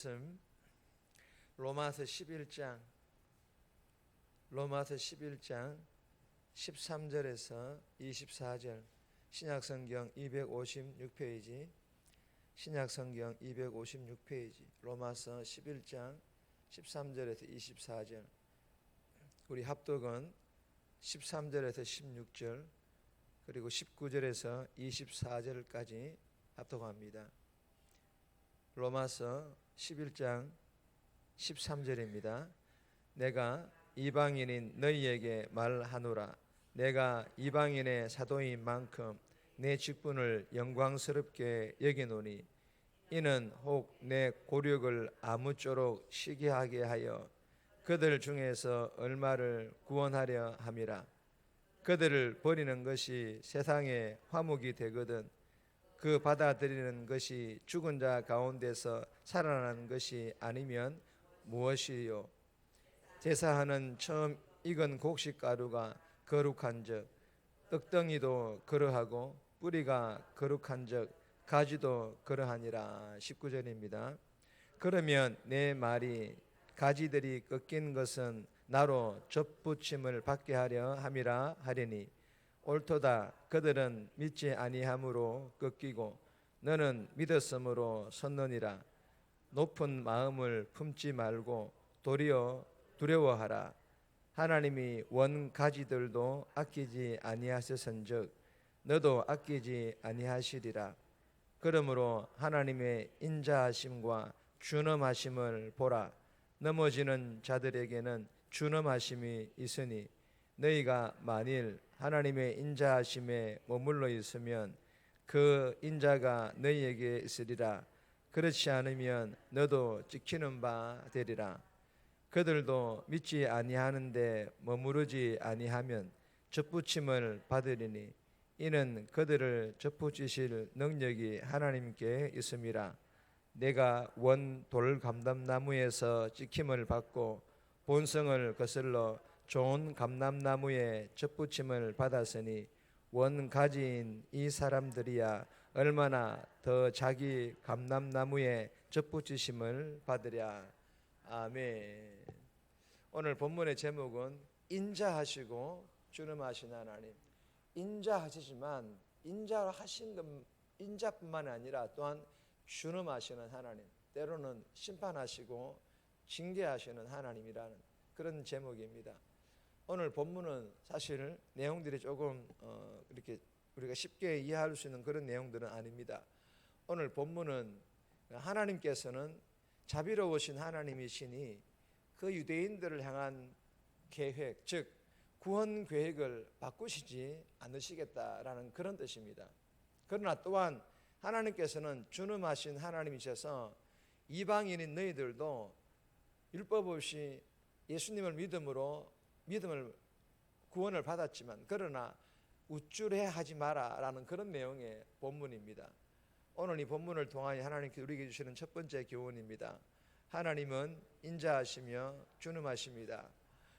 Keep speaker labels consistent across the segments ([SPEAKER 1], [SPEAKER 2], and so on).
[SPEAKER 1] 말씀 로마서 11장 13절에서 24절 신약성경 256페이지 신약성경 256페이지 로마서 11장 13절에서 24절 우리 합독은 13절에서 16절 그리고 19절에서 24절까지 합독합니다. 로마서 11장 13절입니다. 내가 이방인인 너희에게 말하노라. 내가 이방인의 사도인 만큼 내 직분을 영광스럽게 여기노니 이는 혹 내 고력을 아무쪼록 시기하게 하여 그들 중에서 얼마를 구원하려 함이라. 그들을 버리는 것이 세상의 화목이 되거든 그 받아들이는 것이 죽은 자 가운데서 살아나는 것이 아니면 무엇이요? 제사하는 처음 익은 곡식가루가 거룩한즉 떡덩이도 그러하고 뿌리가 거룩한즉 가지도 그러하니라. 19절입니다. 그러면 내 말이 가지들이 꺾인 것은 나로 접붙임을 받게 하려 함이라 하리니 옳도다. 그들은 믿지 아니함으로 꺾이고 너는 믿었으므로 섰느니라. 높은 마음을 품지 말고 도리어 두려워하라. 하나님이 원 가지들도 아끼지 아니하셨은즉 너도 아끼지 아니하시리라. 그러므로 하나님의 인자하심과 준엄하심을 보라. 넘어지는 자들에게는 준엄하심이 있으니 너희가 만일 하나님의 인자하심에 머물러 있으면 그 인자가 너희에게 있으리라. 그렇지 않으면 너도 찍히는 바 되리라. 그들도 믿지 아니하는데 머무르지 아니하면 접붙임을 받으리니 이는 그들을 접붙이실 능력이 하나님께 있음이라. 내가 원 돌감람나무에서 찍힘을 받고 본성을 거슬러 좋은 감람나무에 접붙임을 받았으니 원 가지인 이 사람들이야 얼마나 더 자기 감람나무에 접붙이심을 받으랴. 아멘. 오늘 본문의 제목은 인자하시고 준엄하신 하나님. 인자하시지만 인자하신 것 인자뿐만 아니라 또한 준엄하시는 하나님. 때로는 심판하시고 징계하시는 하나님이라는 그런 제목입니다. 오늘 본문은 사실 내용들이 조금 이렇게 우리가 쉽게 이해할 수 있는 그런 내용들은 아닙니다. 오늘 본문은 하나님께서는 자비로우신 하나님이시니 그 유대인들을 향한 계획, 즉 구원 계획을 바꾸시지 않으시겠다라는 그런 뜻입니다. 그러나 또한 하나님께서는 준엄하신 하나님이셔서 이방인인 너희들도 율법 없이 예수님을 믿음으로 구원을 받았지만 그러나 우쭐해 하지 마라라는 그런 내용의 본문입니다. 오늘 이 본문을 통하여 하나님께서 우리에게 주시는 첫 번째 교훈입니다. 하나님은 인자하시며 준엄하십니다.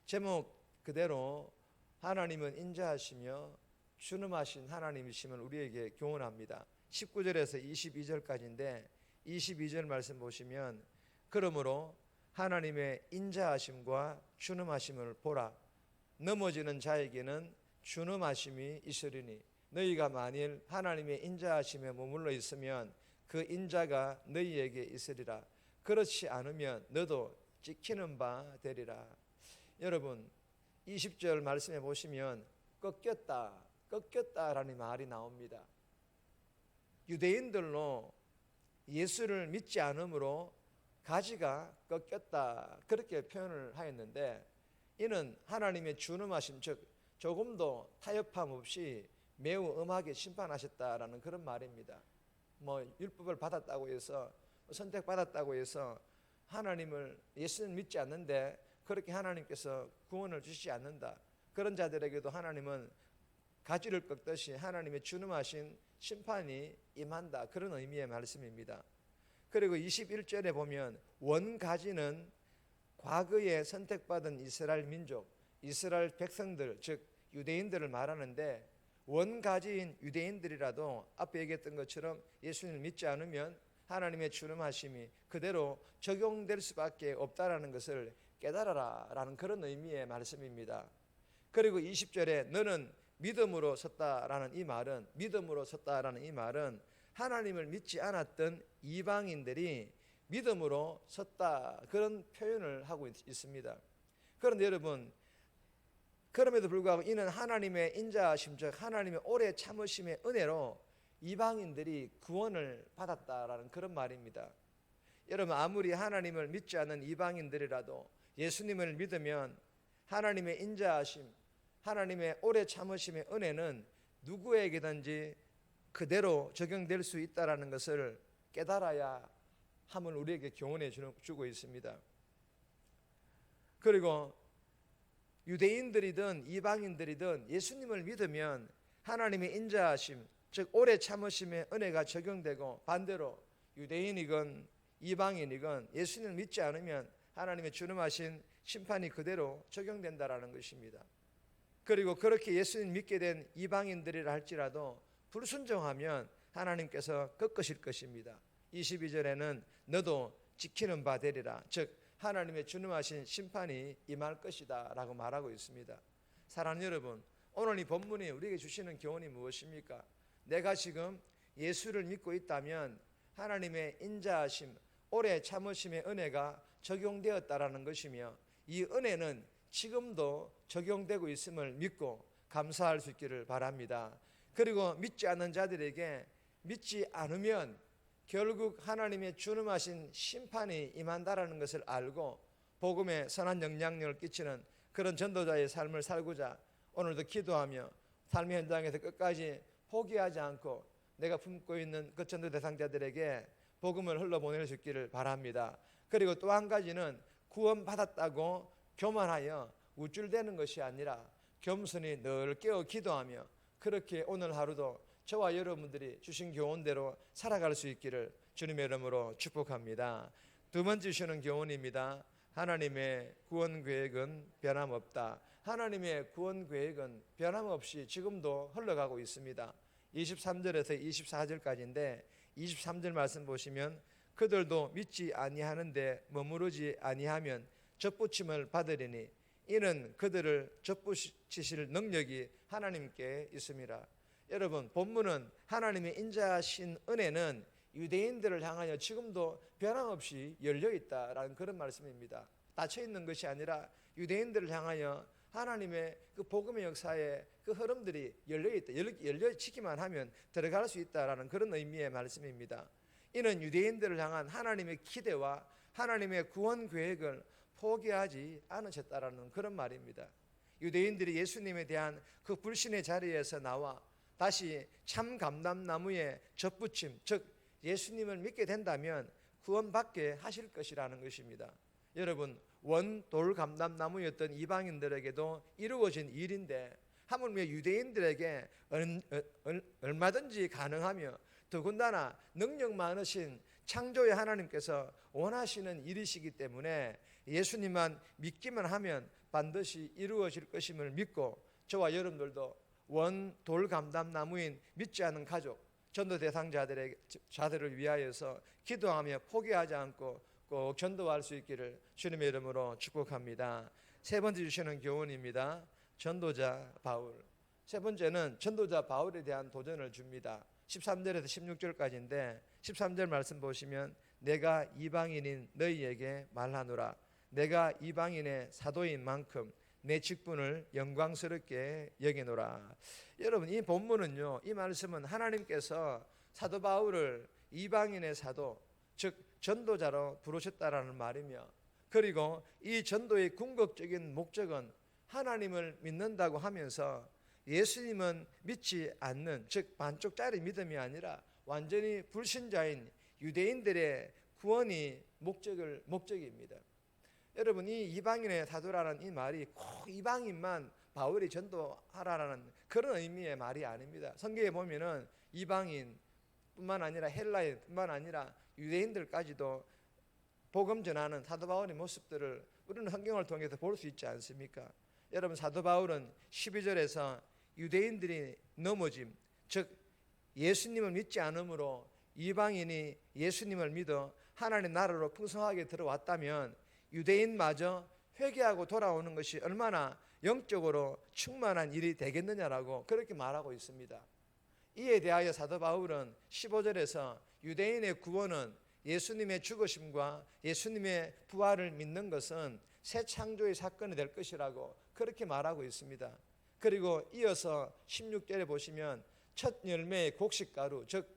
[SPEAKER 1] 제목 그대로 하나님은 인자하시며 준엄하신 하나님이심을 우리에게 교훈합니다. 19절에서 22절까지인데 22절 말씀 보시면 그러므로 하나님의 인자하심과 준엄하심을 보라. 넘어지는 자에게는 준엄하심이 있으리니 너희가 만일 하나님의 인자하심에 머물러 있으면 그 인자가 너희에게 있으리라. 그렇지 않으면 너도 찍히는 바 되리라. 여러분 20절 말씀해 보시면 꺾였다라는 말이 나옵니다. 유대인들로 예수를 믿지 않으므로 가지가 꺾였다 그렇게 표현을 하였는데 이는 하나님의 준엄하심 즉 조금도 타협함 없이 매우 엄하게 심판하셨다라는 그런 말입니다. 율법을 받았다고 해서 선택받았다고 해서 하나님을 예수는 믿지 않는데 그렇게 하나님께서 구원을 주시지 않는다. 그런 자들에게도 하나님은 가지를 꺾듯이 하나님의 준엄하신 심판이 임한다. 그런 의미의 말씀입니다. 그리고 21절에 보면 원가지는 과거에 선택받은 이스라엘 민족, 이스라엘 백성들 즉 유대인들을 말하는데 원가지인 유대인들이라도 앞에 얘기했던 것처럼 예수님을 믿지 않으면 하나님의 주름하심이 그대로 적용될 수밖에 없다라는 것을 깨달아라 라는 그런 의미의 말씀입니다. 그리고 20절에 너는 믿음으로 섰다라는 이 말은, 믿음으로 섰다라는 이 말은 하나님을 믿지 않았던 이방인들이 믿음으로 섰다, 그런 표현을 하고 있습니다. 그런데 여러분, 그럼에도 불구하고 이는 하나님의 인자하심, 즉 하나님의 오래 참으심의 은혜로 이방인들이 구원을 받았다라는 그런 말입니다. 여러분, 아무리 하나님을 믿지 않는 이방인들이라도 예수님을 믿으면 하나님의 인자하심, 하나님의 오래 참으심의 은혜는 누구에게든지 그대로 적용될 수 있다라는 것을 깨달아야 함을 우리에게 교훈해 주고 있습니다. 그리고 유대인들이든 이방인들이든 예수님을 믿으면 하나님의 인자하심, 즉 오래 참으심의 은혜가 적용되고, 반대로 유대인이건 이방인이건 예수님을 믿지 않으면 하나님의 주름하신 심판이 그대로 적용된다라는 것입니다. 그리고 그렇게 예수님 믿게 된 이방인들이라 할지라도 불순종하면 하나님께서 꺾으실 것입니다. 22절에는 너도 지키는 바 되리라, 즉 하나님의 주름하신 심판이 임할 것이다 라고 말하고 있습니다. 사랑하는 여러분, 오늘 이 본문이 우리에게 주시는 교훈이 무엇입니까? 내가 지금 예수를 믿고 있다면 하나님의 인자하심, 오래 참으심의 은혜가 적용되었다라는 것이며, 이 은혜는 지금도 적용되고 있음을 믿고 감사할 수 있기를 바랍니다. 그리고 믿지 않는 자들에게 믿지 않으면 결국 하나님의 주름하신 심판이 임한다라는 것을 알고 복음에 선한 영향력을 끼치는 그런 전도자의 삶을 살고자 오늘도 기도하며 삶의 현장에서 끝까지 포기하지 않고 내가 품고 있는 그 전도 대상자들에게 복음을 흘러보낼 수 있기를 바랍니다. 그리고 또 한 가지는 구원받았다고 교만하여 우쭐대는 것이 아니라 겸손히 늘 깨어 기도하며 그렇게 오늘 하루도 저와 여러분들이 주신 교훈대로 살아갈 수 있기를 주님의 이름으로 축복합니다. 두 번째 주시는 교훈입니다. 하나님의 구원 계획은 변함없다. 하나님의 구원 계획은 변함없이 지금도 흘러가고 있습니다. 23절에서 24절까지인데 23절 말씀 보시면 그들도 믿지 아니하는데 머무르지 아니하면 접붙임을 받으리니 이는 그들을 접붙이실 능력이 하나님께 있습니다. 여러분, 본문은 하나님의 인자하신 은혜는 유대인들을 향하여 지금도 변함없이 열려있다라는 그런 말씀입니다. 닫혀있는 것이 아니라 유대인들을 향하여 하나님의 그 복음의 역사에 그 흐름들이 열려있다, 열려지기만 하면 들어갈 수 있다라는 그런 의미의 말씀입니다. 이는 유대인들을 향한 하나님의 기대와 하나님의 구원 계획을 포기하지 않으셨다라는 그런 말입니다. 유대인들이 예수님에 대한 그 불신의 자리에서 나와 다시 참 감람나무에 접붙임, 즉 예수님을 믿게 된다면 구원받게 하실 것이라는 것입니다. 여러분, 원돌 감람나무였던 이방인들에게도 이루어진 일인데 하물며 유대인들에게 얼마든지 가능하며 더군다나 능력 많으신 창조의 하나님께서 원하시는 일이시기 때문에 예수님만 믿기만 하면 반드시 이루어질 것임을 믿고 저와 여러분들도 원 돌 감람나무인 믿지 않는 가족, 전도 대상자들을 위하여서 기도하며 포기하지 않고 꼭 전도할 수 있기를 주님의 이름으로 축복합니다. 세 번째 주시는 교훈입니다. 전도자 바울. 세 번째는 전도자 바울에 대한 도전을 줍니다. 13절에서 16절까지인데 13절 말씀 보시면 내가 이방인인 너희에게 말하노라. 내가 이방인의 사도인 만큼 내 직분을 영광스럽게 여기노라. 여러분, 이 본문은요, 이 말씀은 하나님께서 사도 바울을 이방인의 사도, 즉 전도자로 부르셨다라는 말이며, 그리고 이 전도의 궁극적인 목적은 하나님을 믿는다고 하면서 예수님은 믿지 않는, 즉 반쪽짜리 믿음이 아니라 완전히 불신자인 유대인들의 구원이 목적입니다. 여러분, 이 이방인의 사도라는 이 말이 꼭 이방인만 바울이 전도하라는 그런 의미의 말이 아닙니다. 성경에 보면은 이방인뿐만 아니라 헬라인뿐만 아니라 유대인들까지도 복음 전하는 사도 바울의 모습들을 우리는 성경을 통해서 볼 수 있지 않습니까? 여러분, 사도 바울은 12절에서 유대인들이 넘어짐, 즉 예수님을 믿지 않으므로 이방인이 예수님을 믿어 하나님 나라로 풍성하게 들어왔다면 유대인마저 회개하고 돌아오는 것이 얼마나 영적으로 충만한 일이 되겠느냐라고 그렇게 말하고 있습니다. 이에 대하여 사도 바울은 15절에서 유대인의 구원은 예수님의 죽으심과 예수님의 부활을 믿는 것은 새 창조의 사건이 될 것이라고 그렇게 말하고 있습니다. 그리고 이어서 16절에 보시면 첫 열매의 곡식가루, 즉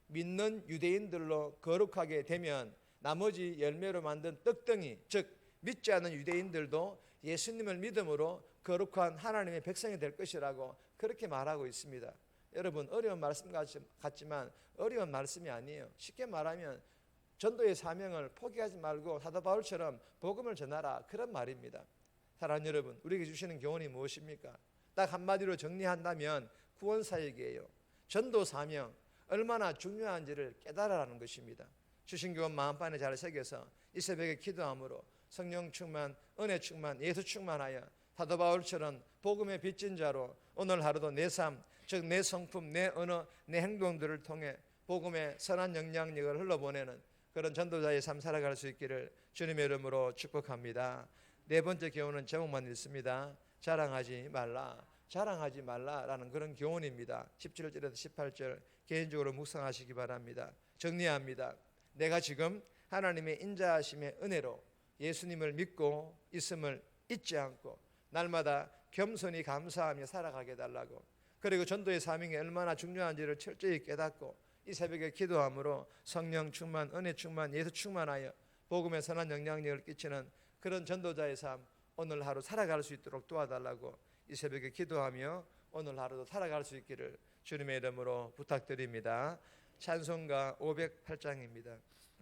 [SPEAKER 1] 믿는 유대인들로 거룩하게 되면 나머지 열매로 만든 떡덩이, 즉 믿지 않는 유대인들도 예수님을 믿음으로 거룩한 하나님의 백성이 될 것이라고 그렇게 말하고 있습니다. 여러분, 어려운 말씀 같지만 어려운 말씀이 아니에요. 쉽게 말하면 전도의 사명을 포기하지 말고 사도 바울처럼 복음을 전하라, 그런 말입니다. 사랑하는 여러분, 우리에게 주시는 교훈이 무엇입니까? 딱 한마디로 정리한다면 구원사역이에요. 전도 사명, 얼마나 중요한지를 깨달으라는 것입니다. 주신 교훈 마음판에 잘 새겨서 이 새벽에 기도함으로 성령 충만, 은혜 충만, 예수 충만하여 사도 바울처럼 복음의 빚진 자로 오늘 하루도 내 삶, 즉 내 성품, 내 언어, 내 행동들을 통해 복음의 선한 영향력을 흘러보내는 그런 전도자의 삶 살아갈 수 있기를 주님의 이름으로 축복합니다. 네 번째 교훈은 제목만 읽습니다. 자랑하지 말라, 자랑하지 말라라는 그런 교훈입니다. 17절에서 18절 개인적으로 묵상하시기 바랍니다. 정리합니다. 내가 지금 하나님의 인자하심의 은혜로 예수님을 믿고 있음을 잊지 않고 날마다 겸손히 감사하며 살아가게 해달라고, 그리고 전도의 사명이 얼마나 중요한지를 철저히 깨닫고 이 새벽에 기도함으로 성령 충만, 은혜 충만, 예수 충만하여 복음의 선한 영향력을 끼치는 그런 전도자의 삶 오늘 하루 살아갈 수 있도록 도와달라고 이 새벽에 기도하며 오늘 하루도 살아갈 수 있기를 주님의 이름으로 부탁드립니다. 찬송가 508장입니다.